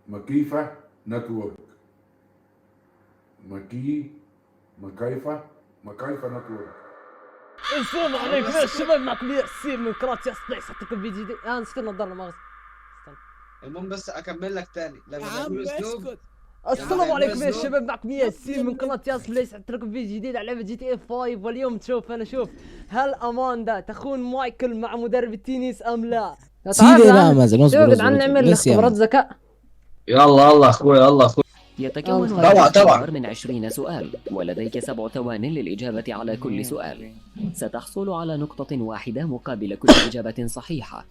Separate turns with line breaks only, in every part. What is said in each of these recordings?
مكيفة نتورك. مكيفة نتورك.
السلام عليكم يا شباب، معكم ياسين من قناة ياسين. حطيتكم فيديو جديد. نسيت النظارة، ما
المهم بس اكمل لك تاني
يا
لما
عم
تعملوا اسلوب.
اسكت. السلام عليكم يا
اسلوب.
شباب، معكم ياسين من قناة ياسين بلاي. حطيت لكم فيديو جديد على لعبة جي تي اي 5. واليوم شوف هل اماندا تخون مايكل مع مدرب التنس ام لا؟
سيدي لا مازال
يا جدعان نعمل اختبارات ذكاء.
يلا اخوي
يتكون
طبعا.
الاختبار من 20 سؤال، ولديك 7 ثوان للإجابة على كل سؤال. ستحصل على نقطة واحدة مقابل كل إجابة صحيحة.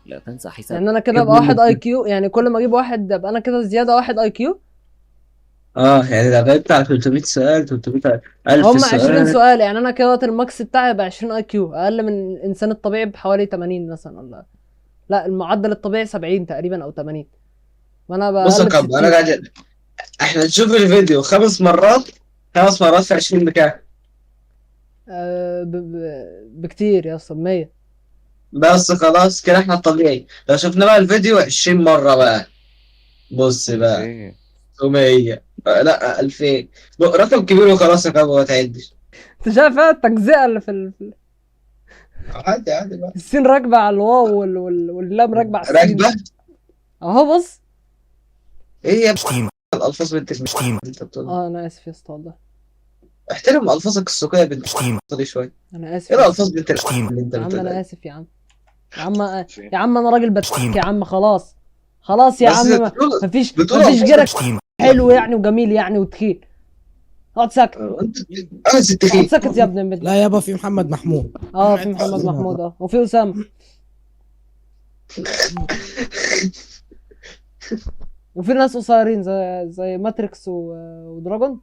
لا تنسى حساب.
يعني انا كده ابقى واحد اي كيو، يعني كل ما اجيب واحد ابقى انا كده زيادة واحد اي كيو.
يعني لو جبت على 300 سؤال 300 ألف
هم
سؤال
20 سؤال، يعني انا كده الماكس بتاعي ب 20 اي كيو، اقل من الانسان الطبيعي بحوالي 80 مثلا، ولا لا المعدل الطبيعي 70 تقريبا او 80. وانا
بص يا
بقلب
كب،
60.
انا قاعد احنا نشوف الفيديو 5 مرات. 5 مرات في 20 بكام؟
بكتير يا اسطى، 100.
بس خلاص كده احنا الطبيعي. لو شفنا بقى الفيديو 20 مرة بقى، بص بقى 100 لا 2000 رقم كبير وخلاص يا كب، ما تعدش.
انت شايف التجزئه اللي
عادي بقى.
السين راكبه على الواو واللام راكبه على السين.
راكبة
اهو بص.
ايه يا ابني الالفاظ بنت المشتيم انت بتقول.
انا اسف يا اسطى والله.
احترم الفاظك السوقيه بنت المشتيم دي شويه.
انا اسف
ايه الالفاظ بنت المشتيم اللي انت
يا عم،
بتقولها؟
انا اسف يا عم. يا عم انا راجل بتك يا عم، خلاص يا عم. مفيش غيرك حلو يعني وجميل يعني وتخيل. اقعد ساكت.
انا ست
اقعد ساكت يا ابن المد.
لا يابا، في محمد محمود.
في محمد محمود وفي اسامه. وفي ناس قصيرين زي ماتريكس ودراجون،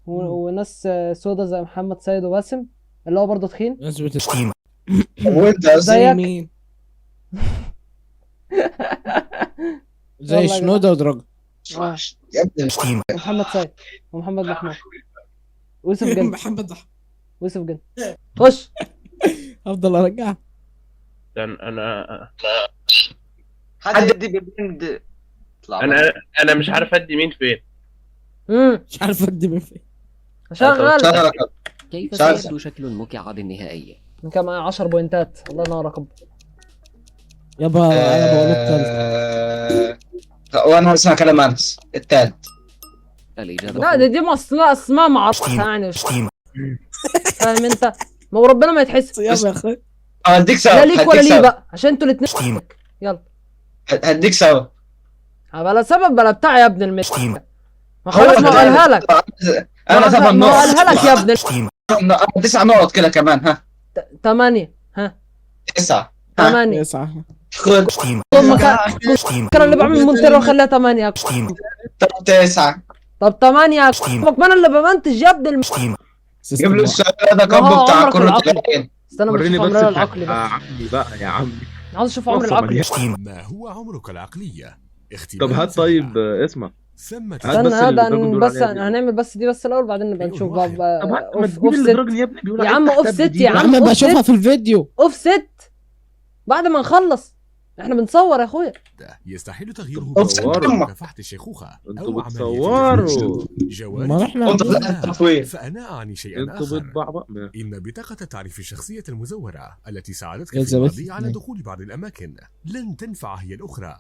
وناس سودا زي محمد سيد وباسم اللي هو برضه تخين.
ناس بتشتيم.
وانت
زيك.
مين؟ زي شنودة ودراجون.
يا ابني مشتيم.
ومحمد سيد ومحمد محمود ويوسف جن.
محمد
ويوسف جن. خش.
افضل ارجع.
انا
حد يدي بالبند.
انا مش عارف ادي مين فين.
مش عارف ادي من فين.
شغال.
كيف سيبدو شكل المكعب النهائي؟
من كان معايا 10 بوينتات. الله ينوركم
يابا انا بقول التالت.
وانا اسمع كلام انس التالت.
الإجابة
لا دي اسماء معروفة يعني. فاهم انت؟ ما هو ربنا ما يتحسب.
يابا يا اخي
هديك سوا.
لا ليك ولا ليه بقى، عشان انتوا الاثنين. يلا
هديك سوا.
بلا سبب بلا بتاع يا ابن المت. ما خلاص ما قالها لك.
انا 7
ما
نقط.
قالها لك يا ابن
9 نقط كده كمان. ها
8.
9
8.
9.
خد
كان اللي بعمل مونتيرو خليها 8.
9.
طب 8 ما انا اللي بمنتج يا ابن المت.
جيب له السؤال هذا كابو بتاع كرة العين.
استنى
وريني
بشوف
بس
عمرنا العقلي
يا عمي بقى يا عمي.
عاوز اشوف عمر العقلي.
ما هو عمرك العقلية؟
طب هات طيب اسمع.
استنى هذا بس هنعمل بس دي بس الاول، بعدين نبقى نشوف بقى.
اوف ست يا ابني بيقول
يا عم اوف ست يا
يا عم
عم
بشوفها في الفيديو.
اوف ست بعد ما نخلص. احنا بنصور يا اخويا.
يستحيل تغييره
بتصوروا.
الشيخوخة
انتوا بتصوروا.
ما احنا
فأنا أعني شيئا
انتوا
آخر.
بتبعبع.
إن بطاقة تعريف الشخصية المزورة التي ساعدتك
يا
في
زبث.
الماضي على دخول بعض الأماكن لن تنفع هي الأخرى.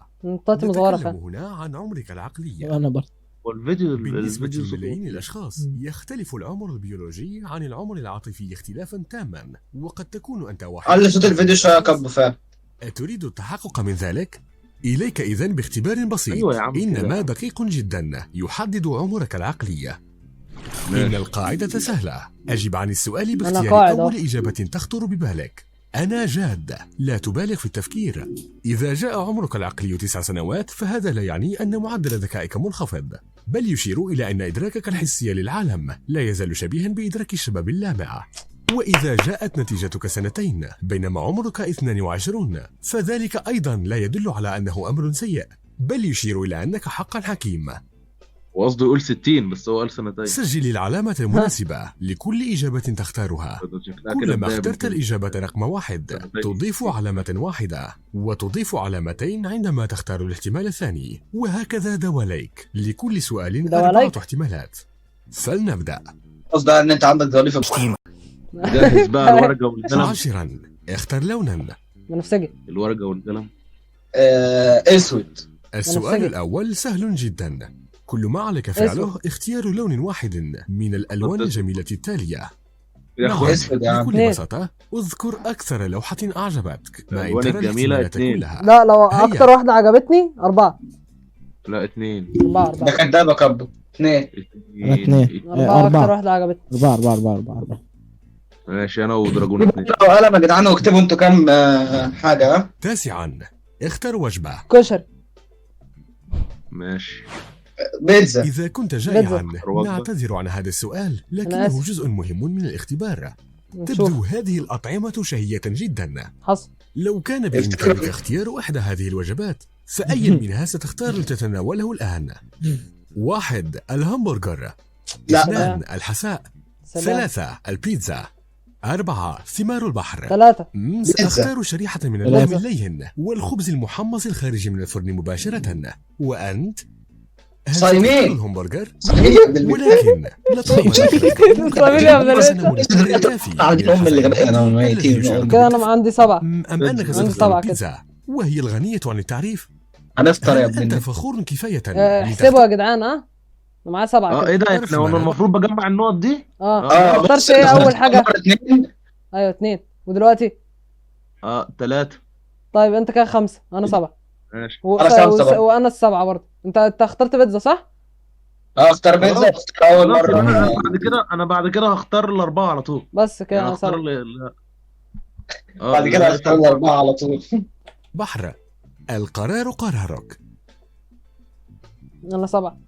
طلعت مزورة
نتكلم
فعلا.
هنا عن عمرك العقلية.
انا برضه.
والفيديو
بالنسبة
الفيديو
لملايين الأشخاص يختلف العمر البيولوجي عن العمر العاطفي اختلافا تاما، وقد تكون أنت واحد.
علي صوت الفيديو شويه يا كابو فاهم.
أتريد التحقق من ذلك؟ إليك إذن باختبار بسيط.
أيوة يا عم
إنما دقيق جدا يحدد عمرك العقلية. إن القاعدة سهلة. أجب عن السؤال باختيار أول إجابة تخطر ببالك. أنا جاد. لا تبالغ في التفكير. إذا جاء عمرك العقلي 9 سنوات فهذا لا يعني أن معدل ذكائك منخفض، بل يشير إلى أن إدراكك الحسي للعالم لا يزال شبيها بإدراك الشباب اللامع. وإذا جاءت نتيجتك 2 بينما عمرك 22 فذلك أيضا لا يدل على أنه أمر سيء، بل يشير إلى أنك حقا حكيم.
وقصده يقول 60 بس هو قال سنتين.
سجل العلامة المناسبة لكل إجابة تختارها. كلما اخترت الإجابة رقم 1 تضيف علامة واحدة، وتضيف علامتين عندما تختار الاحتمال الثاني، وهكذا دواليك. لكل سؤال 4 احتمالات. فلنبدأ.
قصده ان انت عندك ظريفه.
جهز بقى الورقة والقلم.
10 اختر لونا.
بنفسجي.
الورقة والقلم.
اسود.
السؤال الأول سهل جدا. كل ما عليك فعله اختيار لون واحد من الألوان الجميلة التالية.
اسود يا عم.
بكل بساطة اذكر أكثر لوحة أعجبتك ما إن
الألوان
ترى
الجميلة
الاحتمالات
2.
كلها.
لا لو
هيا.
اكتر واحدة عجبتني 4.
لا 2.
4
ده كدابه كبه 2.
أنا 2.
4 اكتر
4
واحدة عجبتني.
4.
ماشي انا ودراجون 2.
لو قلم يا جدعان واكتبوا انتوا كام حاجه.
9 اختر وجبة.
كشري.
ماشي.
بيتزا.
إذا كنت جائعا نعتذر عن هذا السؤال، لكنه جزء مهم من الاختبار. تبدو هذه الأطعمة شهية جدا.
حصل.
لو كان بإمكانك اختيار إحدى هذه الوجبات، فأي منها ستختار لتتناوله الآن؟ 1 الهمبرجر.
لا.
2 الحساء. 3 البيتزا. 4 ثمار البحر.
3.
سأختار شريحة من اللحم اللين والخبز المحمص الخارج من الفرن مباشرة. وأنت؟ هل
صايمين.
ستختار الهمبرجر؟
صحيح.
ولكن لا تطمن.
صايمين يا ابن كده انا عندي 7.
أم أنك
عندي
ستختار
7 كده.
البيتزا وهي الغنية عن التعريف؟
هنفطر يا
هل أنت
ابني.
فخور كفاية؟
احسبوا يا جدعان. انا معايا 7 كده.
ايه ده احنا انا المفروض بجمع النقط دي؟
اخترت ايه اول حاجة؟
2.
ايوه 2. ودلوقتي
3.
طيب انت كده 5 انا 7.
ماشي.
أنا 7 برضه.
وانا ال7 برضه. انت اخترت بيتزا صح؟
اختار بيتزا. اختار اول مره.
انا بعد كده هختار الاربعه على طول.
بس كده
يعني
انا
هختار
7.
بعد كده هختار الاربعه على طول.
بحر. القرار قرارك.
انا 7.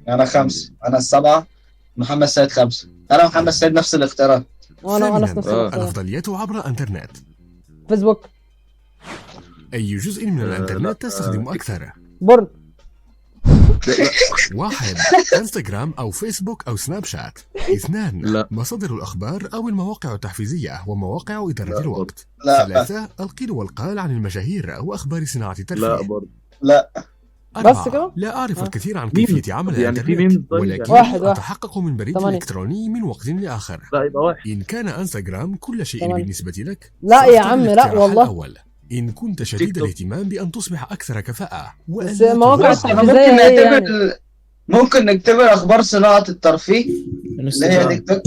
انا 5. انا 7. محمد سيد 5. انا محمد سيد نفس الاختيارات.
وانا في نفس الوقت.
الأفضلية عبر الإنترنت.
فيسبوك.
أي جزء من الإنترنت تستخدم أكثر؟
بورن.
1 انستغرام أو فيسبوك أو سناب شات. 2
لا.
مصادر الأخبار أو المواقع التحفيزية ومواقع إدارة الوقت.
لا.
3 القيل والقال عن المشاهير وأخبار صناعة الترفيه.
لا برضه.
لا.
4
بس كده؟
لا أعرف الكثير عن كيفية عمل
يعني في
الإنترنت،
مين طيب؟
ولكن
واحد.
أتحقق من بريد
8.
إلكتروني من وقت لآخر.
لا يبقى 1.
إن كان انستغرام كل شيء
8.
بالنسبة لك،
لا يا
فاختر
عم، لا
الاقتراح
والله.
الأول. إن كنت شديد
تيك توك.
الاهتمام بأن تصبح أكثر كفاءة وأن
بس
لا
مواقع
تضيع
التحفيزية
ممكن
ايه
نعتبر
يعني؟
ممكن نعتبر اخبار صناعه الترفيه اللي هي تيك توك.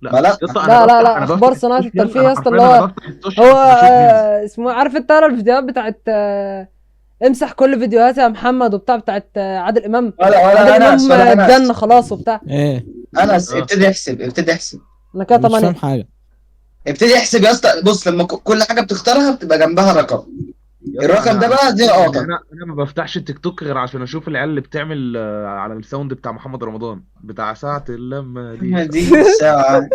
ما لا.
لا اخبار صناعة الترفيه يا اسطى اللي هو اسمه، عارف انت الفيديوهات بتاعت امسح كل فيديوهات يا محمد وبتاع بتاعت عادل امام. عادل امام اتجن خلاص وبتاع.
ايه
انس ابتدي احسب.
انا كده
مش
8.
فاهم حاجه.
ابتدي احسب يا اسطى. بص لما كل حاجه بتختارها بتبقى جنبها رقم. الرقم ده بقى دي نقطه.
انا ما بفتحش التيك توك غير عشان اشوف العيال اللي بتعمل على الساوند بتاع محمد رمضان بتاع ساعة اللمة دي.
دي الساعه.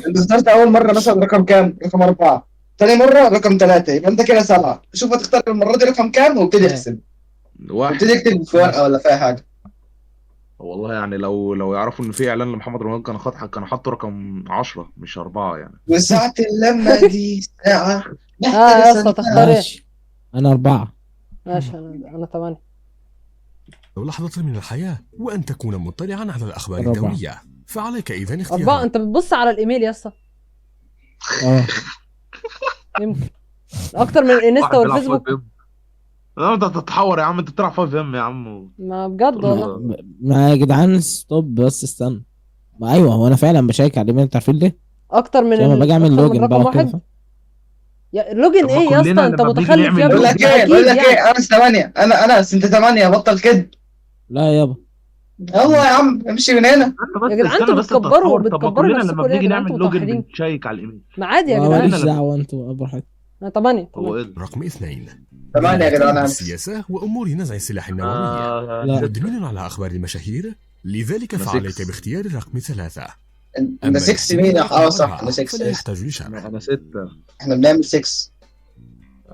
انت اخترت اول مره مثلا رقم كام؟ رقم 4. تاني مره رقم 3. يبقى انت كده 7. شوف هتختار المره دي رقم كام وابتدي احسب. وابتدي اكتب في ورقه ولا في حاجه.
والله يعني لو يعرفوا ان في اعلان لمحمد رمضان كانوا حطوا رقم 10 مش 4 يعني.
وساعة اللمة دي ساعة.
يا اسطى تختار ايه؟
ماشي. انا 4.
ماشي انا 8.
لو لحظة من الحياة وأن تكون مطلعا على الأخبار
4.
الدولية، فعليك إذن
4.
اختيار.
انت بتبص على الايميل يا اسطى يمكن اكتر من الانستا والفيسبوك.
لا انت تتحور يا عم، انت بتلعب 5 ام يا عم.
ما بجد والله.
ما يا جدعان ستوب بس استنى. ما ايوه هو انا فعلا بشيك على الايميل تعرفين ليه؟
اكتر من
لما باجي اعمل
أكتر من
لوجن
رقم
بقى
واحد.
وكده.
يا لوجن ايه يا اسطى؟
كلنا
انت
لما بنيجي
متخلف
نعمل
يا ابني.
بقول لك ايه انا 8. انا انت 8 بطل كده.
لا يابا
يلا يا عم امشي من هنا.
يا جدعان انتوا بتكبروا
كلنا
نفسكم
لما
ليه يا
بنيجي
جدعان؟
نعمل
انتوا
لوجن
متوحدين.
بنشيك على الايميل.
ما عادي يا
ماليش
جدعان.
دعوه انتوا ابو حد.
انا 8.
هو ايه ده؟
رقم 2
8 يا جدعان.
السياسة وأمور نزع السلاح النووي.
لا.
مدمن على أخبار المشاهير، لذلك
أنا
فعليك
6.
باختيار رقم 3.
انت 6 مين؟ صح انا 6.
فلا يحتاج لشرح.
انا 6.
احنا بنعمل 6.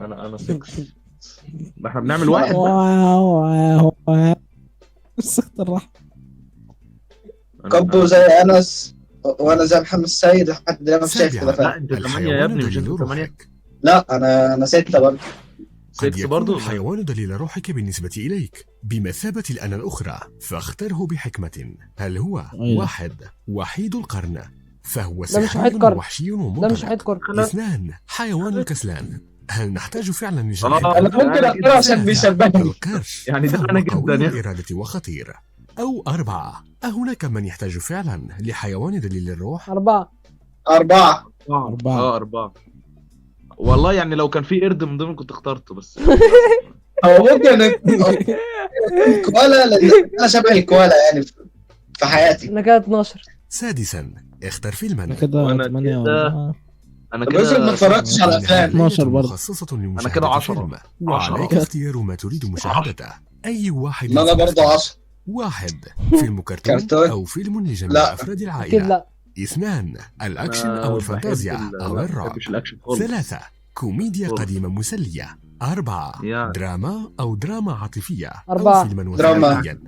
انا 6. احنا بنعمل 1.
بس اختار رحمة.
كبو زي انس وانا زي محمد السيد لحد ما مش شايف
سابعاً،
خلافات.
لا انت 8 يا
الحيوان
ابني، مش
دليل
انت 8.
روحك.
لا انا 6 برضه.
قد
6
يكون
برضه.
الحيوان دليل روحك بالنسبة إليك بمثابة الأنا الأخرى، فاختره بحكمة. هل هو
أيوة.
1 وحيد القرن فهو
ده مش
سحري
وحيد قرن.
ووحشي
ده مش
ومنطلق.
حيد كور.
2 حيوان كسلان. هل نحتاج فعلا
آه،
لجناح
انا ممكن اختار عشان بيشبهني.
القرش
يعني ده
فهو
أنا جداً
قوي
يعني.
الإرادة وخطير. أو 4 أهناك من يحتاج فعلا لحيوان دليل الروح؟
4.
4.
4.
4. والله يعني لو كان في قرد من ضمن كنت اخترته بس.
هو ممكن الكوالا لان انا شبه الكوالا يعني في حياتي.
انا كده 12.
6 اختر فيلما.
انا كده
وأنا
8
كده-
و4.
انا
طب افرض ما
كده
اتفرجتش على افلام.
12 برضه.
مخصصة
أنا
لمشاهدة
كده 10.
فيلم.
10.
عليك اختيار ما تريد مشاهدته. أي واحد
ما انا برضه
سنختار.
10.
1 فيلم كرتون
كرتون؟
أو فيلم لجميع
لا.
أفراد
اكيد
العائلة.
لا.
2 الأكشن أو الفانتازيا أو الرعب. 3 كوميديا
خالص.
قديمة مسلية. 4
يعني.
دراما أو دراما عاطفية.
4
أو فيلما
دراما.
وثائقيا.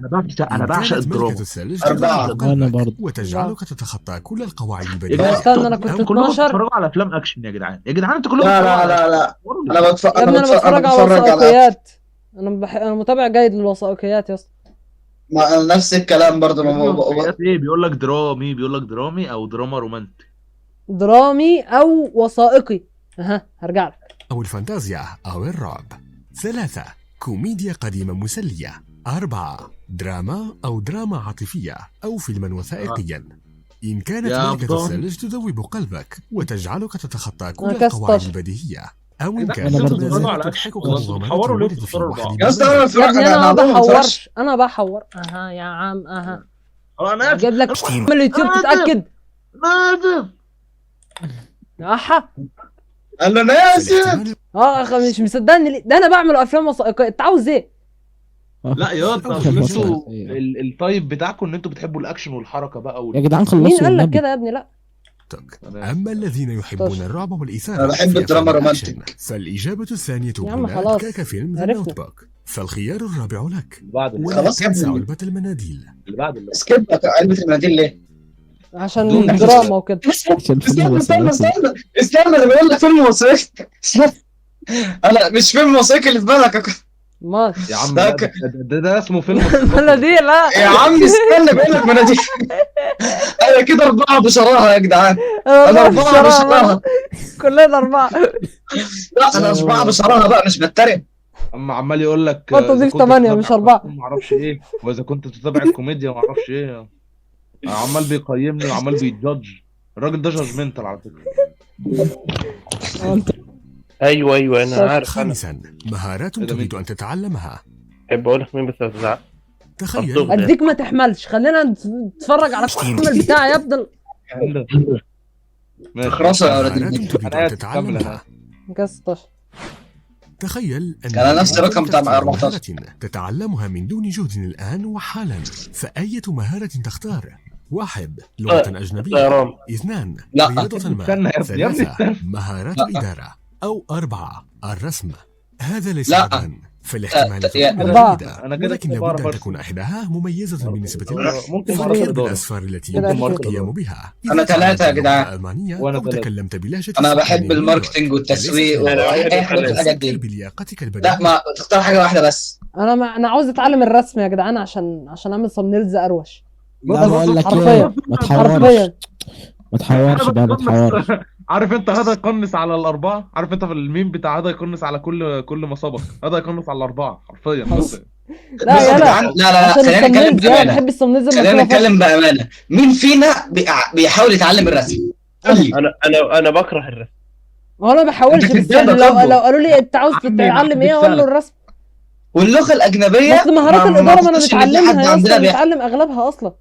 انا بعشق
إن كانت
الدراما.
ملكة الثلج
4.
تضرب
وأنا
قلبك
برضه.
وتجعلك تتخطى كل القواعد
يا
البديهية.
جدعان
استنى، أنا كنت
كلكم
12.
بتتفرجوا على افلام اكشن يا جدعان. يا جدعان انتوا كلكم
لا
بتتفرجوا
لا
على
لا لا انا
يا ابني انا بتفرج على وثائقيات. انا متابع جيد للوثائقيات يا اسطى.
ما نفس الكلام برضه.
ايه بيقول لك درامي، بيقول لك درامي او دراما رومانتي.
درامي او وثائقي. هرجع لك.
أو الفانتازيا أو الرعب. 3 كوميديا قديمة مسلية. 4 دراما أو دراما عاطفية أو فيلما وثائقيا. إن كانت
يا
ملكة
أبطال.
الثلج تذوب قلبك وتجعلك تتخطى كل
أنا كده
القواعد
16.
البديهية. أو إن
لا،
كانت
أنا برضه
ما
بتتفرجوا
زالت
على
تضحكك
أكشن. بس
مغامرات
بتحوروا ليه
الولد في
بتتفرجوا
الوحد
على
يا اسطى
ببلد.
انا
يا
بتفرج
ابني انا ما
على بعض
بحورش. انا بحور. يا عم.
انا
اجيب لك من اليوتيوب تتاكد.
نادر.
احا.
قال له ناسي.
فالاحتمال
مش مصدقني ليه؟ ده انا بعمل افلام وثائقيه. انت عاوز ايه؟
لا يا
أول
اصل انتوا
وثائقية.
التايب بتاعكم ان انتوا بتحبوا الاكشن والحركه بقى
يا جدعان خلصوا
مين قال لك
النبي.
كده يا ابني؟ لا.
أما الذين يحبون
16.
الرعب والإثارة
أنا بحب
في
الدراما
أفلام
رومانتيك.
الأكشن، فالإجابة الثانية
يا عم
هناك
خلاص.
كفيلم ذا
عرفنا.
نوت بوك. فالخيار الرابع لك.
بعد
ولا
خلاص يا
تنسى
ابني.
علبة المناديل.
اللي بعد اللي
سكيب علبة المناديل ليه؟
عشان
دون
دراما وكده.
عشان فيلم
استنى انا بقول لك فيلم وثائقي. انا مش فيلم وثائقي اللي في بالك.
ما
يا عم
ده
ده اسمه فيلم.
دي لا.
يا عم استنى بقول لك مناديل. انا كده 4 بشراها يا جدعان. انا 4 بشراها.
كلنا 4.
لا انا 4 بشراها بقى مش بتريق.
اما عمال يقول لك
ما تضيف 8 مش 4.
ما اعرفش ايه، واذا كنت تتابع الكوميديا ما اعرفش ايه. عمال بيقيمني وعمال بيجادج. الراجل ده جادجمنتال على فكره.
ايوه انا عارف. انا
5 مهارات
إيه ده
تريد
مين؟
أن تتعلمها.
بحب اقول لك مين بس ما تزعل.
تخيل
أرطغرل.
اديك ما تحملش. خلينا نتفرج على الفيلم بتاعي يا ابني.
ماشي.
خلاص يا
مهارات
ولد.
تريد
أنا
أن
آسف، كمل
تتعلمها.
كده 16.
تخيل أن
كان نفس الرقم بتاع
تختار
14.
مهارة تتعلمها من دون جهد الآن وحالا. فأية مهارة تختار؟ 1 لغة أجنبية.
طيران.
2
لا.
رياضة ما.
استنى يا ابني، يا ابني
3
استنى.
مهارات
لا.
الإدارة. أو 4 الرسم. هذا ليس
لا.
عدلا، فالاحتمالات
يا-
كلها
4.
واحدة،
أنا كده
ولكن
كنت
لابد
بعرف
أن
أرسم.
تكون إحداها مميزة بالنسبة لك.
ممكن
مهارات
فكر
الإدارة.
بالأسفار التي
كده
يمكن
أكيد.
القيام بها.
أنا
إذا
3 يا
تعلمت
جدعان.
اللغة الألمانية
وأنا
أو
3.
تكلمت بلهجة
انا
السكان
بحب
من
الماركتينج
نيويورك.
والتسويق
أنا
واي
بحب
حاجه من الحاجات
فكر
دي.
بلياقتك
لا
البدنية.
ما تختار حاجه واحده بس.
انا عاوز اتعلم الرسم يا جدعان عشان اعمل صمنيلز اروش.
لا بقول لك
حرفيا.
ايه، ما تحورش
حرفيا.
ما تحورش بقى، ما تحورش.
عارف انت هذا يقنص على الاربعه. عارف انت في الميم بتاع هذا يقنص على كل ما سبق. هذا يقنص على الاربعه حرفيا. بس
لا
بص يا
يا
جدعان،
لا.
لا
عشان
خلينا نتكلم
الصمنيلز انا
بامانه.
بحب الصمنيلز
خلينا
المكتوبة
نتكلم بامانه. مين فينا بيحاول يتعلم الرسم؟ قول لي.
انا بكره الرسم.
هو انا ما بحاولش
أنت
بس
كداب
يعني
يا
لو
كابو.
قالوا لي انت عاوز
عمي،
تتعلم ايه اقول له الرسم.
واللغه الاجنبيه
بس مهارات الاداره ما انا
أعتقدش إن في حد
متعلمها يا
عندنا
اسطى، متعلم اغلبها اصلا.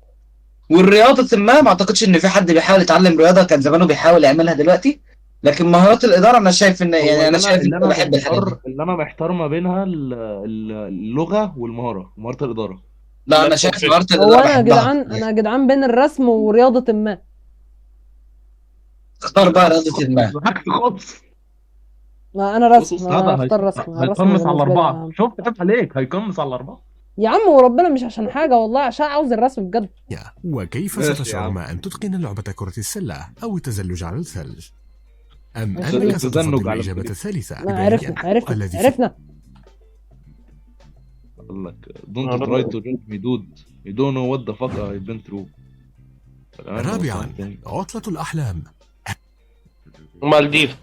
والرياضه ما اعتقدش ان في حد بيحاول يتعلم رياضه كان زمانه بيحاول يعملها دلوقتي. لكن مهارات الاداره انا شايف ان يعني انا شايف ان انا بحب الحاجات دي.
اللي انا محتار ما بينها اللغه مهاره الاداره.
لا انا شايف مهارات
هو
الاداره
انا يا
بحبها.
جدعان انا يا جدعان بين الرسم ورياضه ما.
اختار بقى رياضه ما.
عكس خالص.
ما انا
بص
رسم.
هذا
انا اختار رسم. الرسم
هيقنص على
بالنسبة لي
الاربعه.
أهم.
شفت عيب عليك، هيقنص على الاربعه.
يا عم وربنا مش عشان حاجه والله، عشان عاوز الرسم بجد.
وكيف
ماشي يا
ستشعر
عم.
ما أن تتقن لعبة كرة السلة أو التزلج على الثلج؟ أم
ماشي،
أنك
التزلج
ستفضل
على
الإجابة
الثلج.
الثالثة؟
ما عرفنا
الذي
عرفنا.
اقول لك don't try to judge me dude you don't know what the fuck I've been through.
رابعا، عطلة الأحلام.
مالديف.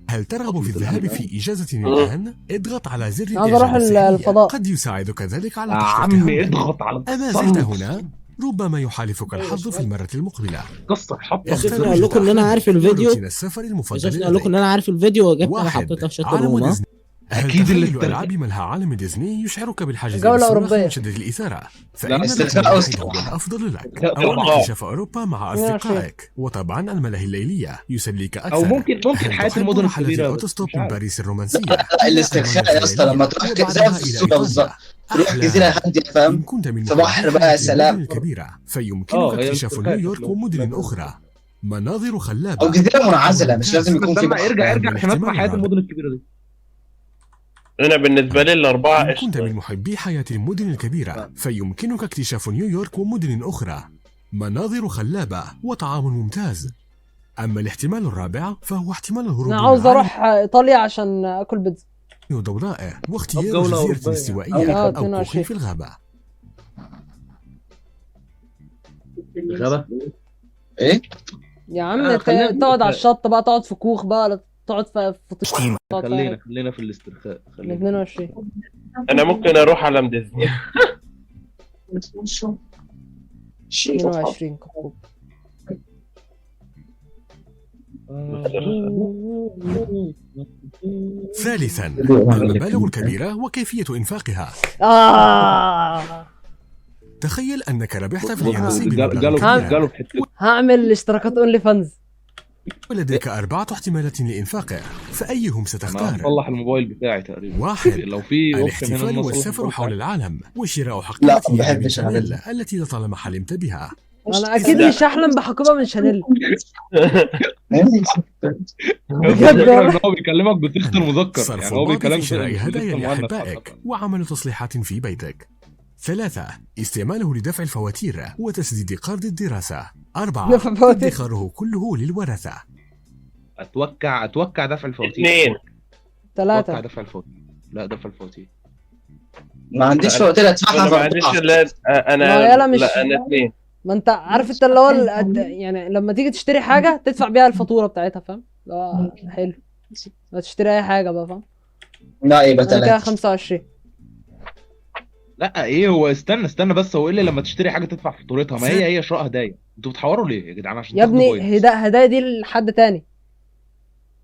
هل ترغب في الذهاب في إجازة الآن؟ اضغط على زر
عاوز اروح
الإجابة السحرية.
الفضاء.
قد يساعدك ذلك على
يا
تحقيق
عمي
همك.
اضغط على
أما زلت هنا؟ ربما يحالفك الحظ في المرة المقبلة.
قصة حط
اختر
أقول لكم إن أنا عارف الفيديو.
روتين السفر المفضل
اقول لكم ان انا عارف الفيديو وجبت انا
واحد،
حطيتها في شات
عالم
الروم.
ديزني. هل
أكيد اللي
تخيل
اترجم.
ألعاب ملها عالم ديزني يشعرك بالحاجز
جولة
بالصراخ
أوروبية.
من شدة الإثارة؟ فإن
استرخاء
الواحد
أصلا.
هو الأفضل لك.
لا،
أو
طبعاً.
اكتشاف أوروبا مع أصدقائك، وطبعا الملاهي الليلية يسليك أكثر.
او ممكن
هل
حياة
تحب
المدن
رحلة
الكبيرة
الأوتوستوب
مش
من
عارف.
باريس الرومانسية؟
لا الاسترخاء يا اسطى لما تروح زي في الصورة بالظبط، تروح جزيرة هادية
إن
فاهم،
كنت من
في بحر
محبي
بقى
حياة
سلام.
المدن الكبيرة فيمكنك
هي
اكتشاف
الاسترخاء
نيويورك
شكله.
ومدن أخرى، مناظر خلابة.
او جزيرة منعزلة مش لازم يكون في
استنى
بحر.
ارجع عشان اسمع
الاحتمال
حياة
الرابع.
المدن الكبيرة دي.
انا بالنسبه لي الاربعه
إن كنت من
قشطه.
محبي حياة المدن الكبيرة فيمكنك اكتشاف نيويورك ومدن أخرى، مناظر خلابة وطعام ممتاز. أما الاحتمال الرابع فهو احتمال الهروب
انا
من
عاوز
العالم
اروح ايطاليا عشان اكل بيتزا.
ضوضاء واختيار
جولة
جزيرة
أوروبية.
استوائية أو
22.
كوخ في الغابة.
غابة.
ايه
يا عم
خلينا
تقعد على الشط بقى، تقعد في كوخ بقى، ولا تقعد في طين.
خلينا في الاسترخاء.
ال 22
انا ممكن اروح عالم ديزني.
22 كوكب.
ثالثا، المبالغ الكبيرة وكيفية إنفاقها. تخيل أنك ربحت في اليانسي بمبلغ كبير
قالوا في حتة.
هعمل اشتراكات اونلي فانز.
ولديك 4 احتمالات لإنفاقه، فأيهم ستختار؟
انا هصلح الموبايل بتاعي تقريبا.
واحد،
لو في اوبشن
الاحتفال
هنا
والسفر حول العالم وشراء
لا،
حقيبة
ما
من
بحبش
شانيل
أعمل.
التي لطالما حلمت بها.
انا اكيد مش هحلم بحقيبه من شانيل. بجد
الفكرة ان هو بيكلمك بصيغة المذكر،
صرف
يعني هو
الباطل
بيكلمك
في شراء
بصيغة
هدايا
المؤنث
لأحبائك
فقط.
وعمل تصليحات في بيتك. 3، استعماله لدفع الفواتير وتسديد قرض الدراسة. 4،
دفع فواتير.
ادخاره كله للورثة.
اتوقع دفع الفواتير.
2.
اتوقع
3
دفع الفواتير. لا دفع الفواتير.
ما عنديش وقت ادفعها
انا
في
ما عنديش
أربعة.
الا
ما يلا مش-
لا انا 2.
ما انت عارف انت اللي هو يعني لما تيجي تشتري حاجه تدفع بيها الفاتوره بتاعتها، فاهم؟ اللي هو حلو، ما تشتري اي حاجه بقى، فاهم؟
لا يبقى
انا كده
3.
25.
لا ايه هو استنى بس هو ايه اللي لما تشتري حاجه تدفع فاتورتها؟ ما هي شراء هدايا. انتوا بتحوروا ليه يا جدعان عشان
يا
تاخدوا
ابني
بوينت؟
هدايا دي لحد تاني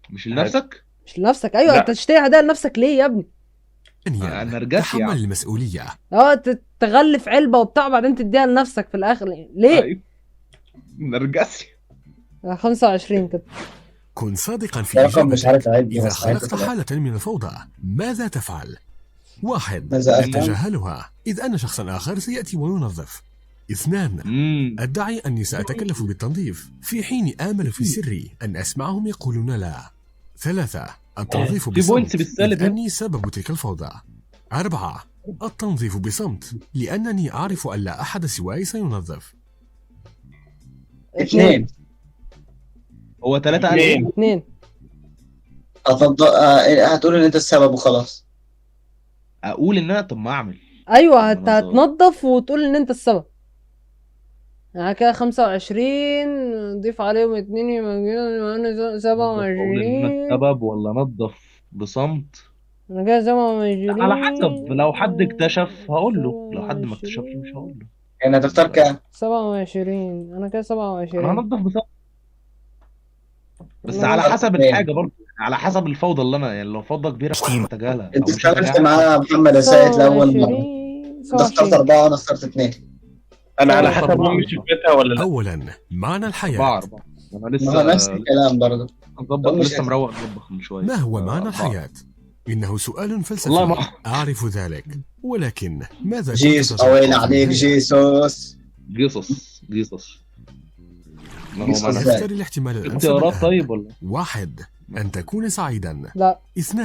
مش لنفسك؟
مش لنفسك. ايوه
لا.
انت تشتري هدايا لنفسك ليه يا ابني؟
ثانيا،
انا رجعت
تحمل
يعني.
المسؤولية.
تغلف علبه وبتاع بعدين تديها لنفسك في الاخر ليه؟
أيوة. نرجسي.
25 كده.
كن صادقا في
ده رقم مش
إجابتك.
عارف أعد
إذا
بس عارف
خلقت حالة من الفوضى ماذا تفعل؟ 1،
ماذا أفعل؟
تتجاهلها إذ أن شخصا آخر سيأتي وينظف. 2، أدعي أني سأتكلف بالتنظيف في حين آمل في سري أن أسمعهم يقولون لا. 3، التنظيف
في
بصمت
بوينتس بالسالب
إذ أني سبب تلك الفوضى. 4، التنظيف بصمت لأنني أعرف أن لا أحد سواي سينظف.
2.
هو 3
2
افضل هتقول ان انت السبب وخلاص.
اقول ان انا طب ما اعمل.
ايوه هتنظف وتقول ان انت السبب. يعني كده 25 نضيف عليهم 2 يبقى انا
اقول ان انا
27.
السبب ولا انضف بصمت؟
انا كده 27.
على حسب، لو حد اكتشف هقول له، لو حد ما اكتشفش مش هقول له.
يعني هتختار كام؟
27. انا كده 27.
انا هنضف بصمت بس
أنا
على
هنضف
حسب
إيه؟
الحاجه برضه، على حسب الفوضى اللي انا يعني لو فوضى كبيره اتجاهلها او
انت
مش
اشتغلت
هتجاهلها.
مع محمد السيد لاول مره.
27.
انت اخترت 4 وانا اخترت 2.
انا على
أربعة.
حسب امي شفتها ولا لا.
أولا، معنى الحياة.
4 انا
ما
لسه
هو نفس الكلام برضه.
لسه مروق مطبخ من شويه.
ما هو معنى
4.
الحياة؟ إنه سؤال
والله
فلسفي،
ما
أعرف ذلك، ولكن ماذا كنت
جيسوس
تتوقع
اويل
في
عليك
البداية؟
جيسوس.
قصص ما هو
قصص
معنى
إزاي؟
اختر الاحتمال الأنسب
اختيارات
الآن.
طيب ولا؟
1، أن تكون سعيدا.
لا
2،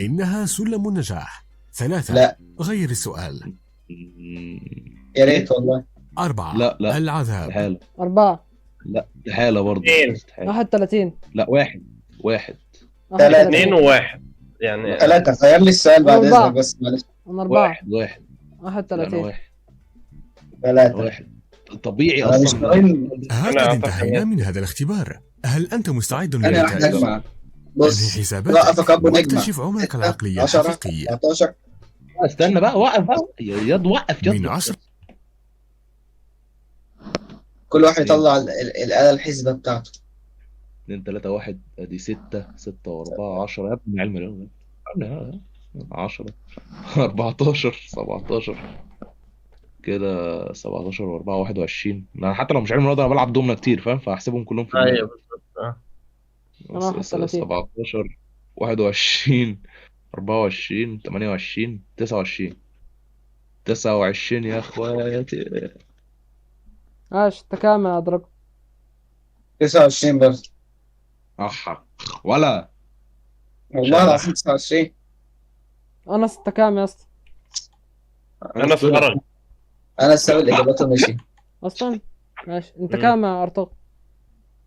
إنها سلم النجاح. 3.
لا.
غير السؤال.
يا ريت والله.
4.
لا لا
العذاب.
استحالة.
4.
لا استحالة برضه.
2.
استحالة.
31.
لا واحد.
2 و1 يعني
3. غير لي السؤال بعد
أربعة.
اذنك بس معلش.
انا 4.
واحد. لا، أنا
31.
واحد.
3.
طبيعي
انا مش
اصلا.
مهم.
هكذا
أعتقد
انتهينا من هذا الاختبار. هل أنت مستعد
انا واحد
للنتائج؟
اجمع.
انهي
بص
حساباتك
وقف ابو نجمة.
واكتشف عمرك العقلي
10
الحقيقي.
14.
استنى بقى، وقف بقى يا ياد، وقف ياد.
من 10.
كل واحد يطلع الآلة الحسبة بتاعته.
2 3 1 ادي 6 6 و4 10 يا ابني علم الرياضة. 10 14 17 كده 17 و4 21. انا حتى لو مش علم الرياضة انا بلعب دومنا كتير فاهم، فهحسبهم كلهم في دماغي.
ايوه بالظبط.
أنا 31.
17 21 24 28 29 29 يا اخواتي.
انت كام يا دراجون؟
29 برضه.
اح ولا
والله العظيم 29.
انا 6 كام يا اسطى؟
انا فرق.
انا السبب اجابته ماشي.
اصلا ماشي. انت كام يا ارطغرل؟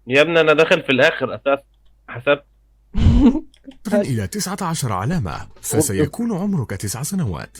يا ابني انا داخل في الاخر اساس حسبت.
إلى 19 علامة، فسيكون عمرك 9 سنوات.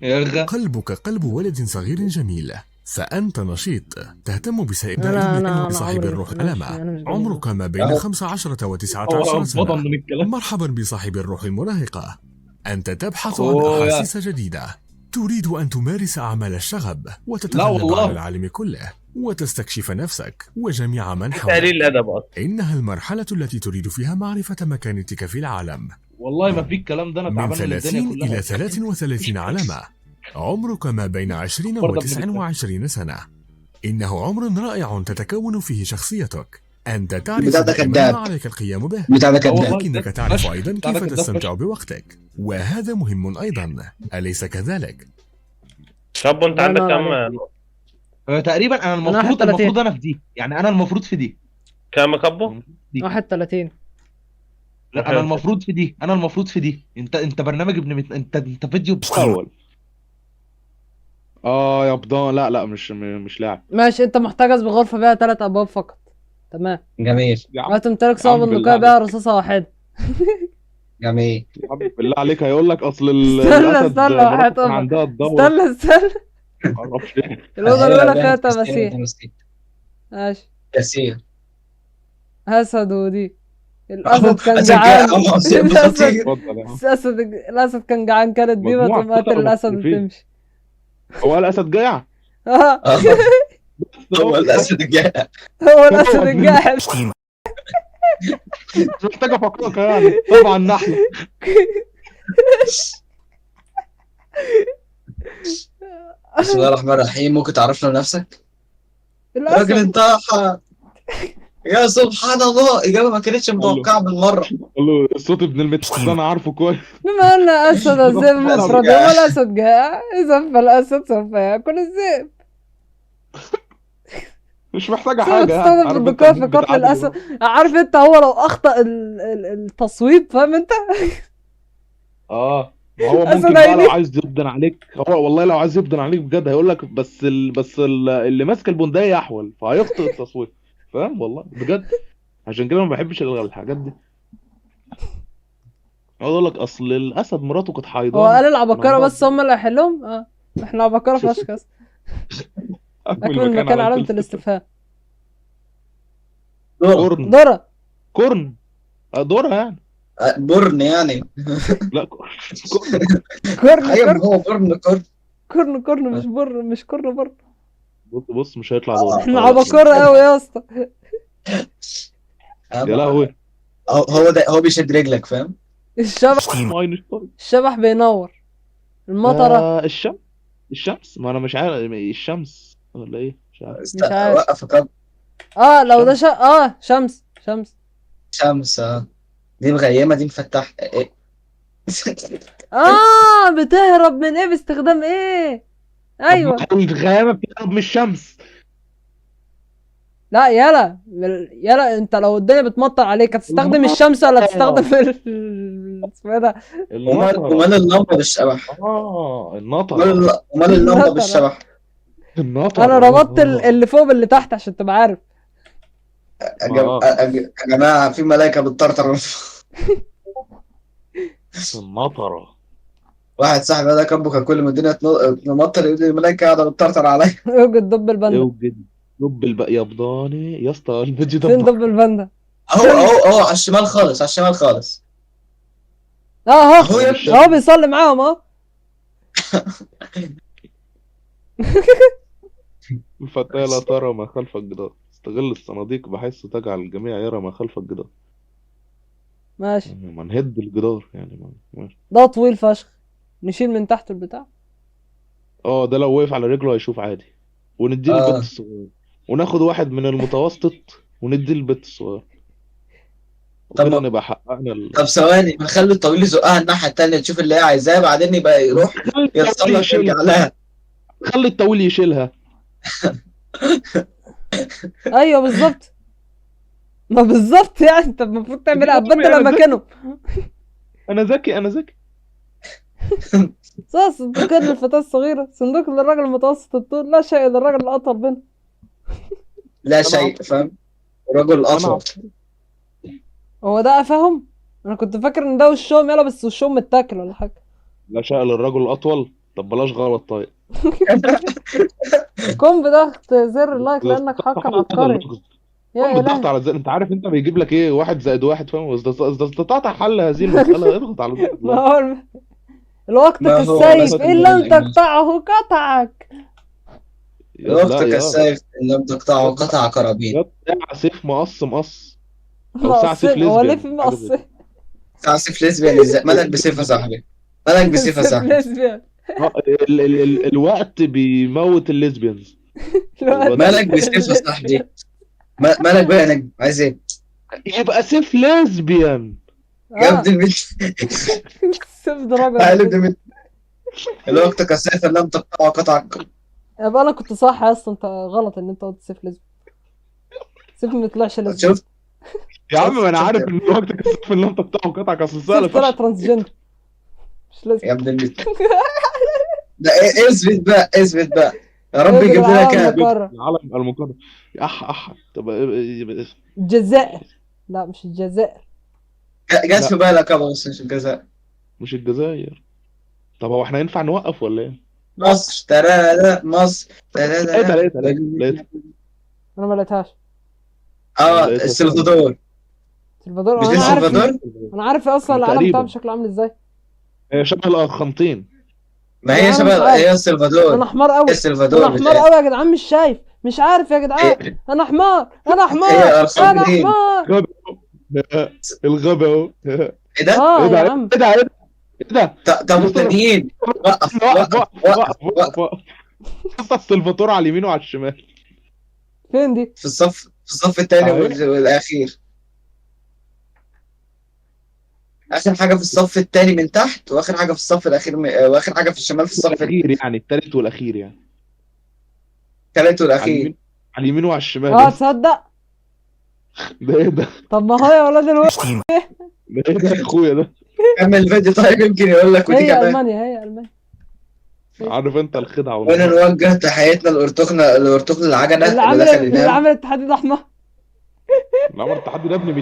يا
قلبك قلب ولد صغير جميل، فأنت نشيط، تهتم بسائر
أنا-
دائما
أنا
بصاحب
عمري
الروح
مش-
علامة.
أنا مش
عمرك ما بين
أهو.
15 و19
بطل
سنة.
من الكلام.
مرحبا بصاحب الروح المراهقة. أنت تبحث عن
أوه يا.
أحاسيس جديدة، تريد أن تمارس أعمال الشغب
لا
وتتغلب
والله.
على العالم كله وتستكشف نفسك وجميع من
تقليل
حولك.
الادب اصلا.
إنها المرحلة التي تريد فيها معرفة مكانتك في العالم.
والله ما في الكلام ده، انا
من
تعبان من الدنيا
30
كلها.
إلى 33 علامة. عمرك ما بين 20
برضه
و29 سنة. إنه عمر رائع تتكون فيه شخصيتك. أنت تعرف
بتاع ده
دائما
كذاب.
ما عليك القيام به،
بتاع ده كذاب.
والله.
ولكنك تعرف
فشخ.
أيضا
بتاع ده
كيف
كذاب
تستمتع
فشخ.
بوقتك، وهذا مهم أيضا، أليس كذلك؟
طب انت
الله
عندك
ينور
كام؟
تقريبا انا المفروض
31.
انا في دي، يعني انا المفروض في دي.
كام يا كبو؟
دي.
31.
لا انا المفروض في دي، انا المفروض في دي. انت برنامج انت فيديو بتحول. يا بضان. لا مش لاعب.
ماشي. انت محتجز بغرفة بها 3 ابواب فقط. تمام.
جميل
يا عم
وتمتلك
يا
صوب
عم
النقاء
بالله
بها رصاصة واحدة.
جميل.
يا عم بالله عليك، هيقول لك اصل
استنى
الاسد
استنى
مراته
وحياة
كان
أمك.
عندها الدور.
استنى
معرفش ايه.
الأوضة الأولى فيها
كثير
تماثيل.
تماثيل.
ماشي.
كثير.
أسد ودي. الأسد كان
أسد
جعان.
كده، أسد
الأسد
بخطير.
اتفضل يا عم.
الأسد كان جعان، كانت دي
مجموعة
تقوم قاتل
كده
الأسد
مختلفين.
وتمشي.
هو الاسد جاع.
اه
هو الأسد الجاء.
هو الأسد الجاحد.
مش محتاجه افكرك يعني، طبعا نحله.
بسم الله الرحمن الرحيم. ممكن تعرفنا نفسك؟ راجل
الأسد.
انتحر. يا سبحان الله، إجابة ما كانتش متوقعة بالمرة.
قال له الصوت ابن المتحف ده انا عارفه كويس.
بما أن أسد الذئب مفرد والأسد جائع، إذا فالأسد سوف يأكل الذئب.
مش محتاجه
سوف
حاجه يعني.
تستخدم
عارف انت
الذكاء في
الميم
قتل
بتاع
الأسد. عارف أنت هو لو أخطأ التصويب، فاهم أنت؟
ما هو
أسد
ممكن بقى
عيني.
لو عايز يبدن عليك، هو والله لو عايز يبدن عليك بجد هيقول لك اللي ماسك البندقية احول، فهيخطئ التصوير. فاهم والله بجد. عشان كده ما بحبش الحاجات دي. يقول لك اصل الاسد مراته كانت حيضان.
هو قال العباقرة بس هم اللي هيحلهم؟ احنا عباقرة فشخ. أكمل المكان علامة الاستفهام.
كورن.
ذرة.
كورن. دورها يعني.
برن يعني.
لا
كورن
أيوة
كورن
هو برن كورن.
كورن مش بر، مش كورن بر.
بص مش هيطلع دور.
احنا عباقرة قوي يا اسطى.
يا لهوي.
هو ده، هو بيشد رجلك فاهم؟
الشبح بينور. المطرة.
الشمس ما انا مش عارف الشمس ولا ايه، مش عارف.
مش عارف.
وقف كده.
لو ده شمس.
شمس. دي مغيمة، دي مفتحة. إيه؟
بتهرب من ايه باستخدام ايه؟ ايوه.
الغيامة بتهرب من الشمس.
لا يلا انت لو الدنيا بتمطر عليك هتستخدم الشمس ولا تستخدم اسمه ايه ده؟
ومال اللمبه بالشبح.
النطر.
ومال اللمبه بالشبح.
النطر.
انا ربطت اللي فوق باللي تحت عشان تبقى عارف.
يا جماعه في ملايكه بتطرطر.
النطرة.
واحد صاحبي ده كان كل ما الدنيا تمطر يقول لي الملايكه قاعده بتطرطر عليا.
اوجد دب الباندا.
اوجد دب الياباني يا اسطى، الفيديو ده
فين دب الباندا؟
اهو على الشمال خالص، على الشمال خالص.
اهو اهو بيصلي معاهم اهو.
الفتاة لا ترى ما خلف الجدار، استغل الصناديق بحيث تجعل الجميع يرى ما خلف الجدار.
ماشي.
يعني ما نهد الجدار يعني ماشي.
ده طويل فشخ، نشيل من تحت البتاع.
ده لو وقف على رجله هيشوف عادي. ونديه البت الصغير، وناخد واحد من المتوسط ونديه البت الصغير، وكده نبقى حققنا
طب ثواني، نخلي الطويل يزقها الناحيه التانيه تشوف اللي هي عايزاه، بعدين يبقى يروح يتصلح يرجع لها.
خلي الطويل يشيلها.
ايوه بالظبط. ما بالظبط يعني انت المفروض تعمل ابدل مكانه.
انا ذكي.
صندوق للفتاة الصغيرة، صندوق للراجل المتوسط الطول، لا شيء للراجل الأطول منه.
لا شيء، فاهم؟ الراجل الأطول.
هو ده أفهم؟ أنا كنت فاكر إن ده وشهم، يلا بس وشهم متاكل ولا حاجة.
لا شيء للرجل الأطول. طب بلاش غلط طيب.
قم بضغط زر اللايك لأنك حقا عبقري.
يا إلهي. على الزر. أنت عارف أنت بيجيب لك إيه 1 زائد 1، فاهم؟ إذا استطعت حل هذه المسألة اضغط على زر اللايك.
الوقت كالسيف إن لم تقطعه قطعك.
الوقت كالسيف إن لم تقطعه قطع كرابين.
ساعة سيف مقص.
ساعة سيف ليزبيان. هو ليه في مقص؟
ساعة سيف ليزبيان ازاي؟ مالك بسيف يا صاحبي؟ مالك بسيف يا صاحبي؟
الوقت بيموت الليزبيانز.
مالك بسيف يا صاحبي؟ مالك بقى يا نجم؟ عايز ايه؟
يبقى سيف ليزبيان.
يا ابن البنت.
سيف دراجون.
الوقت كالسيف إن لم تقطعه قطعك.
يبقى انا كنت صح يا اسطى، انت غلط ان انت قلت سيف ليزبيان. سيف ما يطلعش ليزبيان.
شفت
يا عم ما انا عارف ان الوقت كالسيف ان لم تقطعه قطعك، اصل سهل.
سيف طلع ترانسجندر مش لازم.
يا ابن البنت. ده اثبت بقى يا رب يجيب لنا كام.
العالم المقرر. طب
الجزائر. لا مش الجزائر.
جات في بالك ابو، بس مش الجزائر.
مش الجزائر. طب هو احنا ينفع نوقف ولا ايه؟
مصر ترادا مصر ترادا.
لقيتها.
انا ما لقيتهاش.
السلفادور.
سلفادور.
مش دي السلفادور؟
انا عارف اصلا العالم بتاعهم شكله عامل ازاي.
هي شبه الارجنتين.
ما هي شبه، هي السلفادور.
انا حمار قوي.
السلفادور
انا حمار قوي يا جدعان، مش شايف، مش عارف يا جدعان. انا حمار.
انا
حمار.
الغبا اهو.
ايه ده؟
يا عم.
ايه ده؟
طب التانيين وقف.
السلفاتور على اليمين وعلى الشمال.
فين دي؟
في الصف الثاني والاخير. اخر حاجه في الصف الثاني من تحت، واخر حاجه في الصف الاخير واخر حاجه في الشمال في الصف
الاخير، يعني الثالث والاخير يعني.
الثالث والاخير
على اليمين وعلى الشمال.
تصدق
ده ايه ده؟
طب ما هو يا ولاد الوقت.
ده ايه ده يا اخويا ده؟
كمل الفيديو طيب، يمكن يقول لك. ودي
هي المانيا.
عارف انت الخدعه
وانا نوجه تحياتنا لارتقن العجله
اللي عمل التحدي ده احمر.
اللي عمل التحدي ده ابن